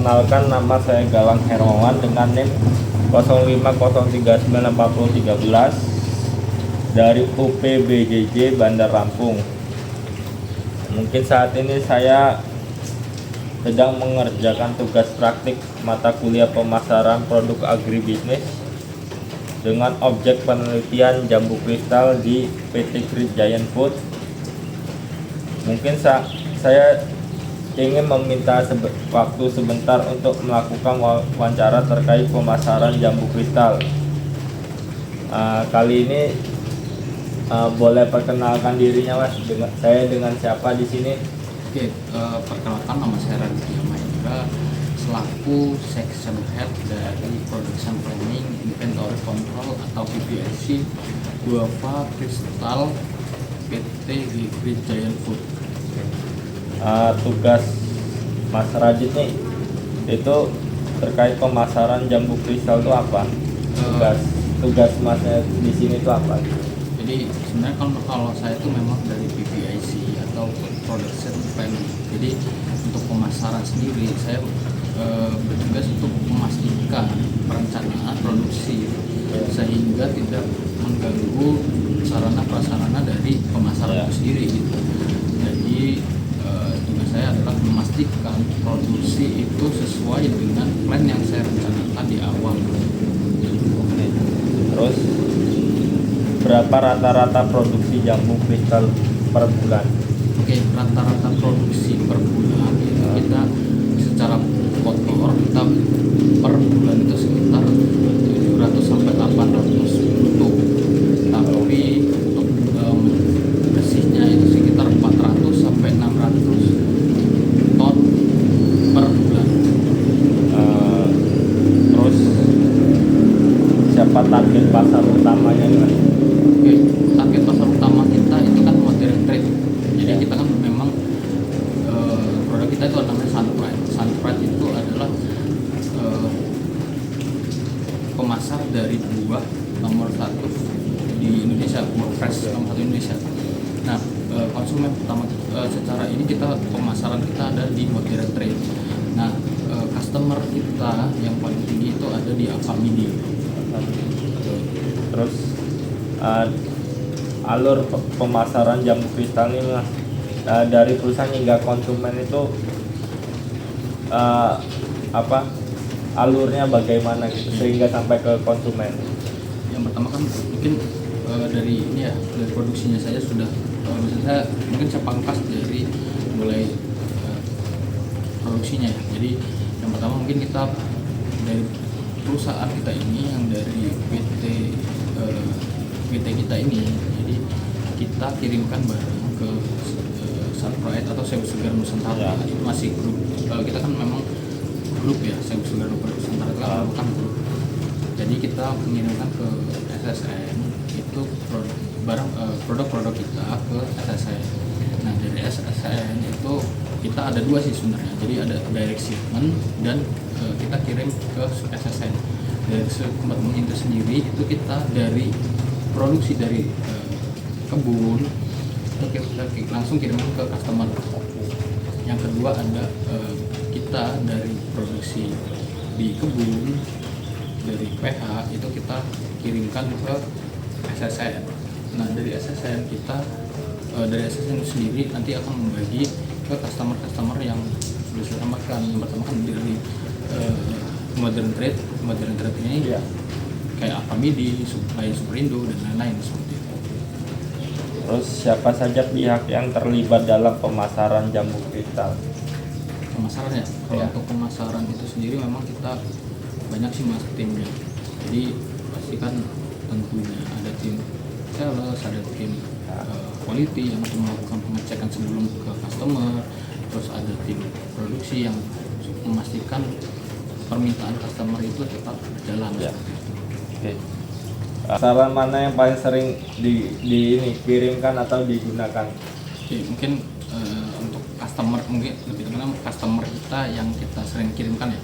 Kenalkan, nama saya Galang Hermawan dengan NIM 0503940313 dari UPBJJ Bandar Lampung. Mungkin saat ini saya sedang mengerjakan tugas praktik mata kuliah pemasaran produk agribisnis dengan objek penelitian jambu kristal di PT Great Giant Food. Mungkin saya ingin meminta waktu sebentar untuk melakukan wawancara terkait pemasaran jambu kristal. Kali ini boleh perkenalkan dirinya, Mas. Saya dengan siapa di sini? Oke, perkenalkan, nama saya Raditya Mahendra selaku Section Head dari Production Planning Inventory Control atau PPIC Guava Kristal PT Great Giant Food. Tugas Mas Radit nih itu terkait pemasaran jambu kristal itu apa? Tugas Masnya di sini itu apa? Jadi sebenarnya kalau saya itu memang dari PPIC atau Production Planning. Jadi untuk pemasaran sendiri saya bertugas untuk memastikan perencanaan produksi sehingga tidak mengganggu sarana prasarana dari pemasaran itu sendiri gitu. Jadi tugas saya adalah memastikan produksi itu sesuai dengan plan yang saya rencanakan di awal. Oke. Terus berapa rata-rata produksi jambu kristal per bulan? Oke, rata-rata produksi per bulan itu kita secara kotor kita per bulan itu sekitar 700 sampai 800 brutto. Tapi untuk bersihnya itu sekitar 400 sampai 600 ton per bulan. Terus siapa target pasar utamanya nih, Mas? Oke, target pasar utama kita itu kan modern trade. Jadi kita kan memang produk kita itu namanya Sunpride. Sunpride itu adalah pemasar dari buah nomor 1 di Indonesia, buah fresh nomor 1 Indonesia. Nah, konsumen pertama secara ini kita pemasaran kita ada di modern trade. Nah, customer kita yang paling tinggi itu ada di Alfamidi. Terus alur pemasaran jambu kristal ini, Mas, dari perusahaan hingga konsumen itu alurnya bagaimana gitu sehingga sampai ke konsumen? Yang pertama kan mungkin dari ini ya, dari produksinya saya sudah misalnya mungkin saya pangkas dari mulai produksinya ya. Jadi yang pertama mungkin kita dari perusahaan kita ini yang dari PT kita ini, jadi kita kirimkan barang ke Sunpride atau Sewu Segar Nusantara. Itu masih grup, kita kan memang grup ya, Sewu Segar Nusantara itu kan grup. Jadi kita mengirimkan ke SSN itu produk-produk kita ke SSN. Nah, dari SSN itu kita ada dua sih sebenarnya. Jadi ada direct shipment dan kita kirim ke SSN. Dari shipment itu sendiri itu kita dari produksi dari kebun itu kita langsung kirimkan ke customer. Yang kedua ada kita dari produksi di kebun dari PH itu kita kirimkan ke SSN. Nah, dari SSN kita dari SSN sendiri nanti akan membagi ke customer yang sudah saya tambahkan. Yang pertama kan dari modern trade ini kayak Alfamidi, Superindo dan lain-lain seperti itu. Terus siapa saja pihak yang terlibat dalam pemasaran jambu kristal? Pemasarannya, kalau untuk pemasaran itu sendiri memang kita banyak sih mas timnya. Jadi pastikan tentunya ada tim sales, ada tim quality yang untuk melakukan pengecekan sebelum ke customer, terus ada tim produksi yang memastikan permintaan customer itu tetap berjalan. Oke. Saran mana yang paling sering dikirimkan atau digunakan? Oke, mungkin untuk customer, mungkin lebih tepatnya customer kita yang kita sering kirimkan ya.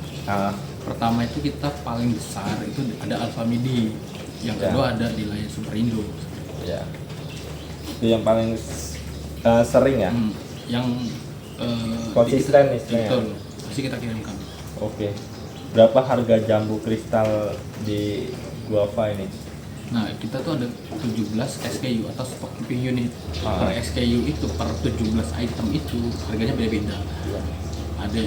Pertama itu kita paling besar itu ada Alfamidi, yang kedua ada di layar Superindo. Ya. Itu yang paling sering ya. Yang Konsisten istilahnya. betul, pasti kita kirimkan. Oke. Berapa harga jambu kristal di guava ini? Nah, kita tuh ada 17 SKU atau stock keeping unit. Ah. Per SKU itu, per 17 item itu harganya beda-beda. Iya. Ada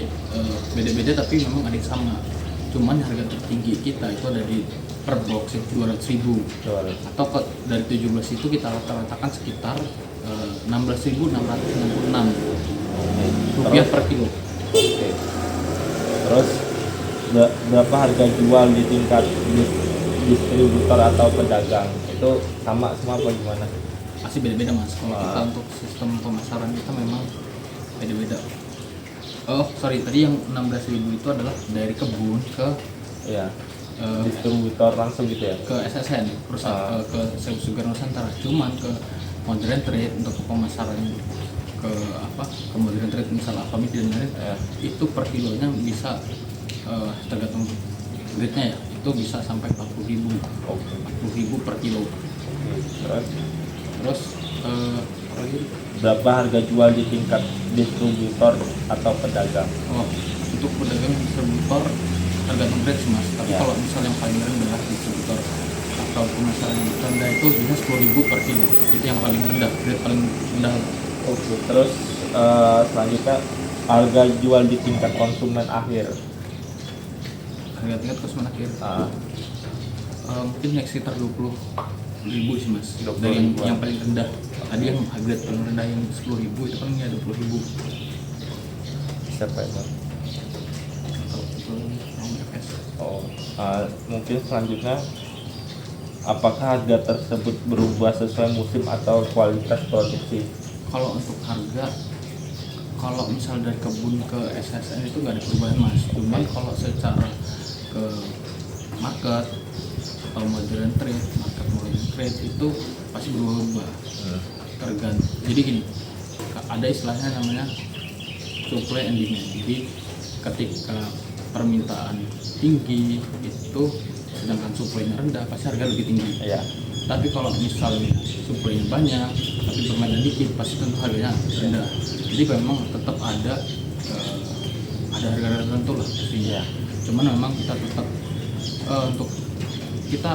beda-beda tapi memang ada yang sama. Cuman harga tertinggi kita itu ada di per box itu 200.000. Atau dari 17 itu kita rata-ratakan sekitar 16.666 rupiah per kilo. Oke. Terus berapa harga jual di tingkat distributor atau pedagang? Itu sama semua apa gimana? Masih beda-beda mas. Kalau kita untuk sistem pemasaran kita memang beda-beda. Oh sorry, tadi yang 16.000 itu adalah dari kebun ke Iya. Distributor langsung gitu ya? ke SSN perusahaan ke Sewu Segar Nusantara. Cuman ke modern trade untuk pemasaran ke modern trade misalnya Alfamidi dan lain itu per kilonya bisa tergantung grade-nya ya, itu bisa sampai 40.000. Oke. 40.000 per kilo. Terus berapa harga jual di tingkat distributor atau pedagang? untuk pedagang distributor tergantung grade sih mas. Tapi kalau misalnya yang paling rendah distributor atau pemasaran yang rendah itu bisa 10.000 per kilo. Itu yang paling rendah, grade paling rendah. Oke. Terus selanjutnya harga jual di tingkat konsumen akhir. Harga tingkat konsumen akhir mungkin sekitar 20.000 sih mas. 20.000. Dari yang paling rendah. Tadi yang grade paling rendah yang 10.000 itu paling ya 20.000. Siapa itu? Mungkin selanjutnya apakah harga tersebut berubah sesuai musim atau kualitas produksi? Kalau untuk harga, kalau misal dari kebun ke SSN itu nggak ada perubahan mas. Cuman kalau secara ke market atau modern trade itu pasti berubah. Tergantung. Jadi gini, ada istilahnya namanya supply and demand. Jadi ketika permintaan tinggi itu sedangkan supply-nya rendah, pasti harga lebih tinggi. Iya. Tapi kalau misalnya supply-nya banyak tapi permintaan dikit, pasti tentu harganya rendah. Jadi memang tetap ada harga tertentu lah pastinya. Cuman memang kita tetap untuk kita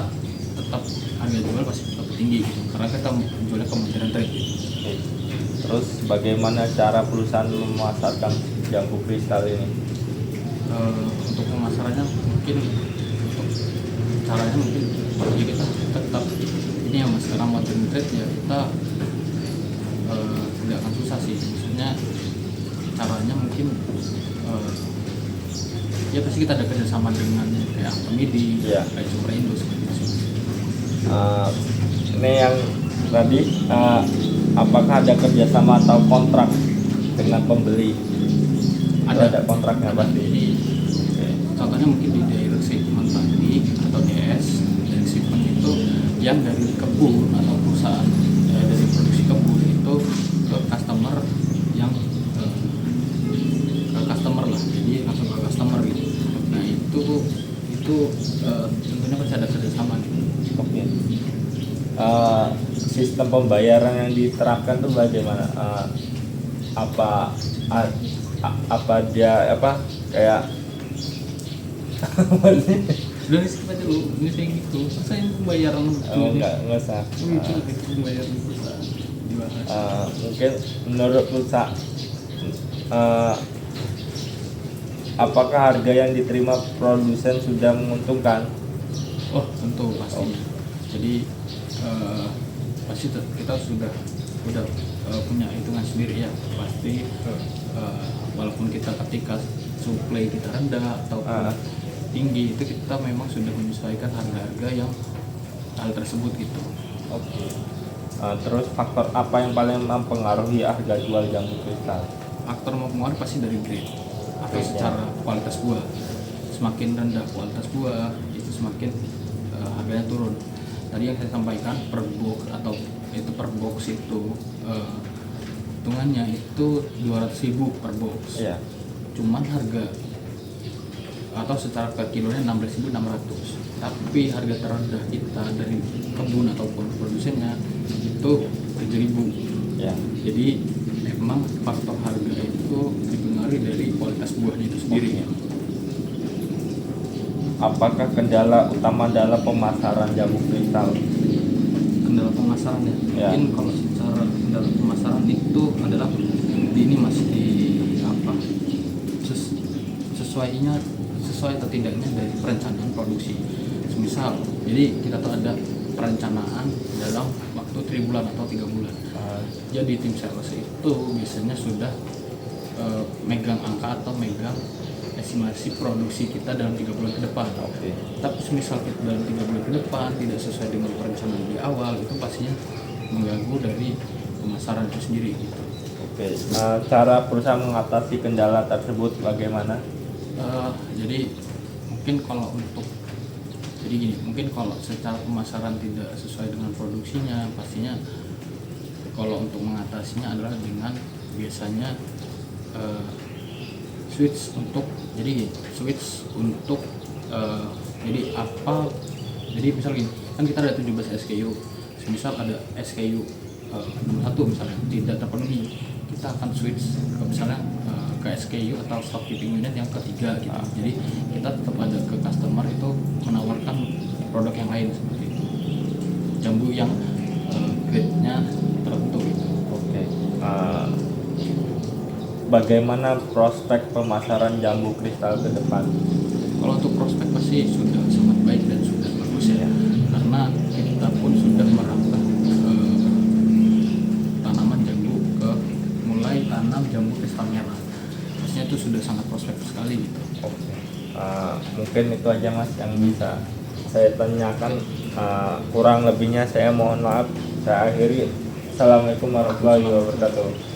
tetap harga jual pasti tetap tinggi gitu, karena kita jualnya ke modern trade gitu. Terus bagaimana cara perusahaan memasarkan jambu kristal ini? Untuk pemasarannya mungkin untuk caranya mungkin ya kita tetap ini ya mas, karena modern trade ya kita tidak akan susah sih. Maksudnya caranya mungkin ya pasti kita ada kerjasama dengan kayak Alfamidi, kayak Super Indo seperti itu. Ini yang tadi apakah ada kerjasama atau kontrak dengan pembeli? Ada kontraknya pasti. Jadi contohnya mungkin di daerah shipment tadi atau DS dari shipment itu yang dari kebun atau perusahaan dari produksi kebun itu ke customer yang ke customer lah, jadi langsung ke customer gitu. Nah itu tentunya pasti ada kerjasama gitu. Oke. Sistem pembayaran yang diterapkan tuh bagaimana? Apa dia kayak Udah skip aja dulu, ini saya gitu. Masa ini pembayaran enggak usah. Itu pembayaran perusahaan dibahas. Mungkin menurut perusahaan apakah harga yang diterima produsen sudah menguntungkan? Oh tentu pasti. Jadi pasti kita sudah punya hitungan sendiri ya. Pasti walaupun kita ketika supply kita rendah atau tinggi, itu kita memang sudah menyesuaikan harga-harga yang hal tersebut gitu. Oke. Terus faktor apa yang paling mempengaruhi harga jual jambu kristal? Faktor mempengaruhi pasti dari grade atau secara kualitas buah. Semakin rendah kualitas buah itu semakin harganya turun. Tadi yang saya sampaikan per box atau itu per box itu hitungannya itu 200.000 per box. Iya. Cuman harga atau secara per kilonya 16.600. Tapi harga terendah kita dari kebun ataupun produsennya itu 7.000. Ya. Jadi memang faktor harga itu dipengaruhi dari kualitas buahnya itu sendiri. apakah kendala utama dalam pemasaran jambu kristal? Kendala pemasaran ya, Ya. mungkin kalau secara kendala pemasaran itu adalah di ini mas, di apa, sesuai atau tidaknya dari perencanaan produksi. Misal, jadi kita tuh ada perencanaan dalam waktu 3 bulan atau 3 bulan. Jadi tim sales itu biasanya sudah megang angka atau megang estimasi produksi kita dalam 3 bulan ke depan. Oke. Tapi misal kita dalam 3 bulan ke depan tidak sesuai dengan perencanaan di awal, itu pastinya mengganggu dari pemasaran itu sendiri gitu. Oke. Cara perusahaan mengatasi kendala tersebut bagaimana? Jadi mungkin kalau secara pemasaran tidak sesuai dengan produksinya, pastinya kalau untuk mengatasinya adalah dengan biasanya switch untuk jadi misal gini, kan kita ada 17 SKU, misal ada SKU nomor 1 misalnya tidak terpenuhi, kita akan switch ke misalnya ke SKU atau stock keeping unit yang ketiga gitu. Jadi kita tetap ada ke customer itu menawarkan produk yang lain seperti itu, jambu yang grade-nya tertentu gitu. Oke. Bagaimana prospek pemasaran jambu kristal ke depan? Kalau untuk prospek pasti sudah sangat baik dan sudah bagus ya, karena kita pun sudah merambah tanaman jambu ke mulai tanam jambu kristal merah. Maksudnya itu sudah sangat prospek sekali gitu. Oke. Mungkin itu aja mas yang bisa saya tanyakan. Kurang lebihnya saya mohon maaf. Saya akhiri. Assalamualaikum warahmatullahi wabarakatuh.